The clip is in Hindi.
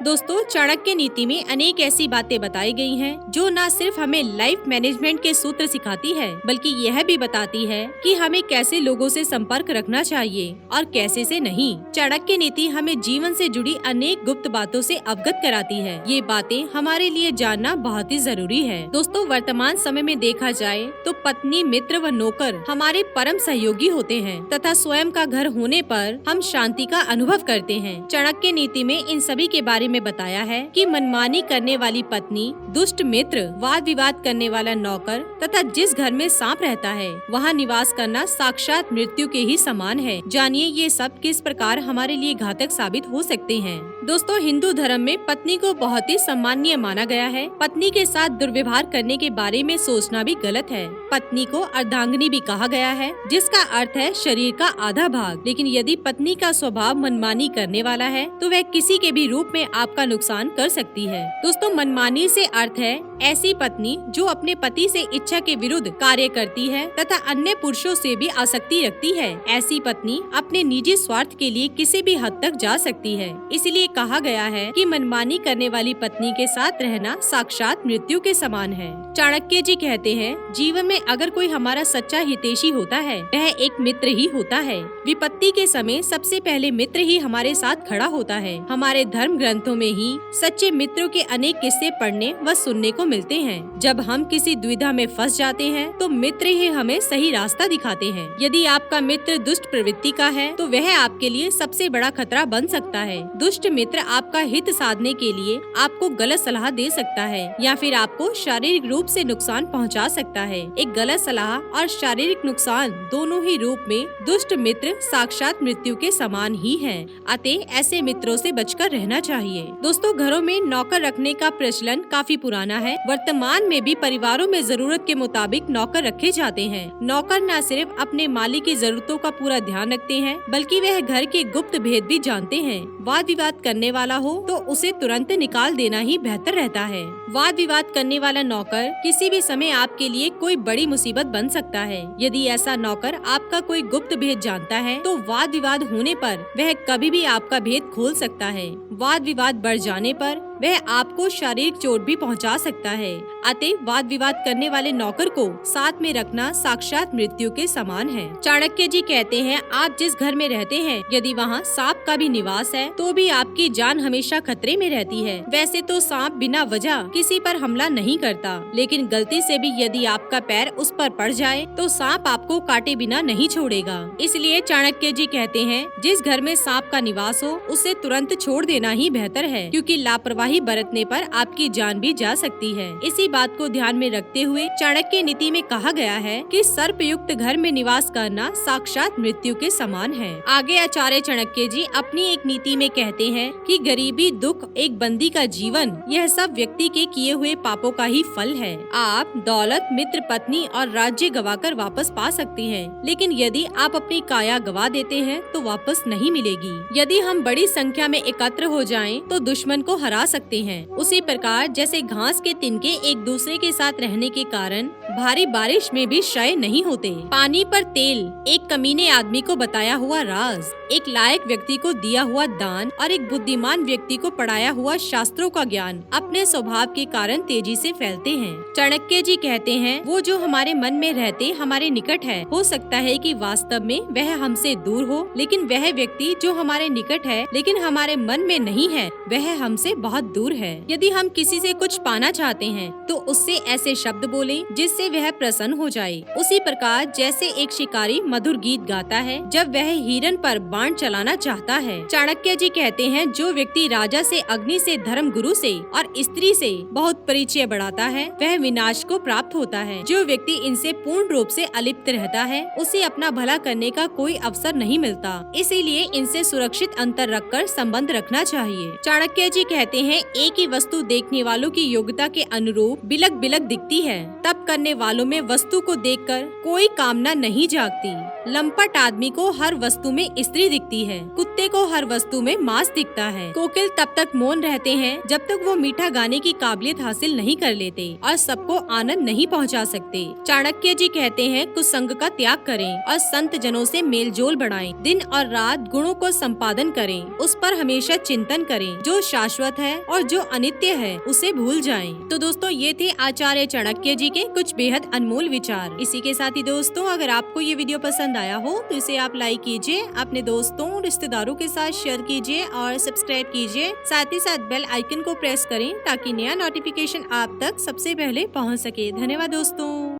दोस्तों, चाणक्य नीति में अनेक ऐसी बातें बताई गई हैं जो न सिर्फ हमें लाइफ मैनेजमेंट के सूत्र सिखाती है, बल्कि यह भी बताती है कि हमें कैसे लोगों से संपर्क रखना चाहिए और कैसे से नहीं। चाणक्य नीति हमें जीवन से जुड़ी अनेक गुप्त बातों से अवगत कराती है। ये बातें हमारे लिए जानना बहुत ही जरूरी है। दोस्तों, वर्तमान समय में देखा जाए तो पत्नी, मित्र व नौकर हमारे परम सहयोगी होते हैं तथा स्वयं का घर होने पर हम शांति का अनुभव करते हैं। चाणक्य नीति में इन सभी के बारे में बताया है कि मनमानी करने वाली पत्नी, दुष्ट मित्र, वाद विवाद करने वाला नौकर तथा जिस घर में सांप रहता है वहाँ निवास करना साक्षात मृत्यु के ही समान है। जानिए ये सब किस प्रकार हमारे लिए घातक साबित हो सकते हैं। दोस्तों, हिंदू धर्म में पत्नी को बहुत ही सम्माननीय माना गया है। पत्नी के साथ दुर्व्यवहार करने के बारे में सोचना भी गलत है। पत्नी को अर्धांगिनी भी कहा गया है, जिसका अर्थ है शरीर का आधा भाग। लेकिन यदि पत्नी का स्वभाव मनमानी करने वाला है तो वह किसी के भी रूप में आपका नुकसान कर सकती है। दोस्तों, मनमानी से अर्थ है ऐसी पत्नी जो अपने पति से इच्छा के विरुद्ध कार्य करती है तथा अन्य पुरुषों से भी आसक्ति रखती है। ऐसी पत्नी अपने निजी स्वार्थ के लिए किसी भी हद तक जा सकती है। इसलिए कहा गया है कि मनमानी करने वाली पत्नी के साथ रहना साक्षात मृत्यु के समान है। चाणक्य जी कहते हैं, जीवन में अगर कोई हमारा सच्चा हितैषी होता है वह एक मित्र ही होता है। विपत्ति के समय सबसे पहले मित्र ही हमारे साथ खड़ा होता है। हमारे धर्म ग्रंथों में ही सच्चे मित्रों के अनेक किस्से पढ़ने व सुनने को मिलते हैं। जब हम किसी दुविधा में फंस जाते हैं तो मित्र ही हमें सही रास्ता दिखाते हैं। यदि आपका मित्र दुष्ट प्रवृत्ति का है तो वह आपके लिए सबसे बड़ा खतरा बन सकता है। दुष्ट मित्र आपका हित साधने के लिए आपको गलत सलाह दे सकता है या फिर आपको शारीरिक रूप से नुकसान पहुंचा सकता है। एक गलत सलाह और शारीरिक नुकसान दोनों ही रूप में दुष्ट मित्र साक्षात मृत्यु के समान ही हैं। अतः ऐसे मित्रों से बचकर रहना चाहिए। दोस्तों, घरों में नौकर रखने का प्रचलन काफी पुराना है। वर्तमान में भी परिवारों में जरूरत के मुताबिक नौकर रखे जाते हैं। नौकर न सिर्फ अपने मालिक की जरूरतों का पूरा ध्यान रखते हैं, बल्कि वह घर के गुप्त भेद भी जानते हैं। वाद विवाद करने वाला हो तो उसे तुरंत निकाल देना ही बेहतर रहता है। वाद विवाद करने वाला नौकर किसी भी समय आपके लिए कोई बड़ी मुसीबत बन सकता है। यदि ऐसा नौकर आपका कोई गुप्त भेद जानता है तो वाद विवाद होने पर वह कभी भी आपका भेद खोल सकता है। वाद विवाद बढ़ जाने पर वह आपको शारीरिक चोट भी पहुंचा सकता है। अतः वाद विवाद करने वाले नौकर को साथ में रखना साक्षात मृत्यु के समान है। चाणक्य जी कहते हैं, आप जिस घर में रहते हैं यदि वहाँ सांप का भी निवास है तो भी आपकी जान हमेशा खतरे में रहती है। वैसे तो सांप बिना वजह किसी पर हमला नहीं करता, लेकिन गलती से भी यदि आपका पैर उस पर पड़ जाए तो सांप आपको काटे बिना नहीं छोड़ेगा। इसलिए चाणक्य जी कहते हैं, जिस घर में सांप का निवास हो उसे तुरंत छोड़ देना ही बेहतर है, क्योंकि लापरवाही बरतने पर आपकी जान भी जा सकती है। इसी बात को ध्यान में रखते हुए चाणक्य नीति में कहा गया है कि सर्पयुक्त घर में निवास करना साक्षात मृत्यु के समान है। आगे आचार्य चाणक्य जी अपनी एक नीति में कहते हैं कि गरीबी, दुख, एक बंदी का जीवन, यह सब व्यक्ति के किए हुए पापों का ही फल है। आप दौलत, मित्र, पत्नी और राज्य गवाकर वापस पा सकते हैं, लेकिन यदि आप अपनी काया गवा देते हैं तो वापस नहीं मिलेगी। यदि हम बड़ी संख्या में एकत्र हो जाएं तो दुश्मन को हरा सकते हैं। उसी प्रकार जैसे घास के तिनके एक दूसरे के साथ रहने के कारण भारी बारिश में भी क्षय नहीं होते। पानी पर तेल एक कमीने आदमी को बताया हुआ राज, एक लायक व्यक्ति को दिया हुआ दान और एक बुद्धिमान व्यक्ति को पढ़ाया हुआ शास्त्रों का ज्ञान अपने स्वभाव के कारण तेजी से फैलते हैं। चाणक्य जी कहते हैं, वो जो हमारे मन में रहते हमारे निकट है, हो सकता है कि वास्तव में वह हमसे दूर हो, लेकिन वह व्यक्ति जो हमारे निकट है लेकिन हमारे मन में नहीं है, वह हमसे बहुत दूर है। यदि हम किसी से कुछ पाना चाहते हैं तो उससे ऐसे शब्द बोलें जिससे वह प्रसन्न हो जाए। उसी प्रकार जैसे एक शिकारी मधुर गीत गाता है जब वह हिरन पर बाण चलाना चाहता है। चाणक्य जी कहते हैं, जो व्यक्ति राजा से, अग्नि से, धर्म गुरु से और स्त्री से बहुत परिचय बढ़ाता है वह विनाश को प्राप्त होता है। जो व्यक्ति इनसे पूर्ण रूप से अलिप्त रहता है उसे अपना भला करने का कोई अवसर नहीं मिलता। इसीलिए इनसे सुरक्षित अंतर रखकर संबंध रखना चाहिए। चाणक्य जी कहते हैं, एक ही वस्तु देखने वालों की योग्यता के अनुरूप बिलक बिलक दिखती है। तप करने वालों में वस्तु को देखकर कोई कामना नहीं जागती। लंपट आदमी को हर वस्तु में स्त्री दिखती है, कुत्ते को हर वस्तु में मांस दिखता है। कोकिल तब तक मौन रहते हैं जब तक वो मीठा गाने की काबिलियत हासिल नहीं कर लेते और सबको आनंद नहीं पहुंचा सकते। चाणक्य जी कहते हैं कुछ संग का त्याग करें और संत जनों से मेलजोल बढ़ाएं। दिन और रात गुणों को संपादन करें, उस पर हमेशा चिंतन करें। जो शाश्वत है और जो अनित्य है उसे भूल जाएं। तो दोस्तों ये थे आचार्य चाणक्य जी के कुछ बेहद अनमोल विचार। इसी के साथ ही दोस्तों अगर आपको ये वीडियो पसंद आया हो तो इसे आप लाइक कीजिए, अपने दोस्तों रिश्तेदारों के साथ शेयर कीजिए और सब्सक्राइब कीजिए। साथ ही साथ बेल आइकन को प्रेस करें ताकि नया नोटिफिकेशन आप तक सबसे पहले पहुंच सके। धन्यवाद दोस्तों।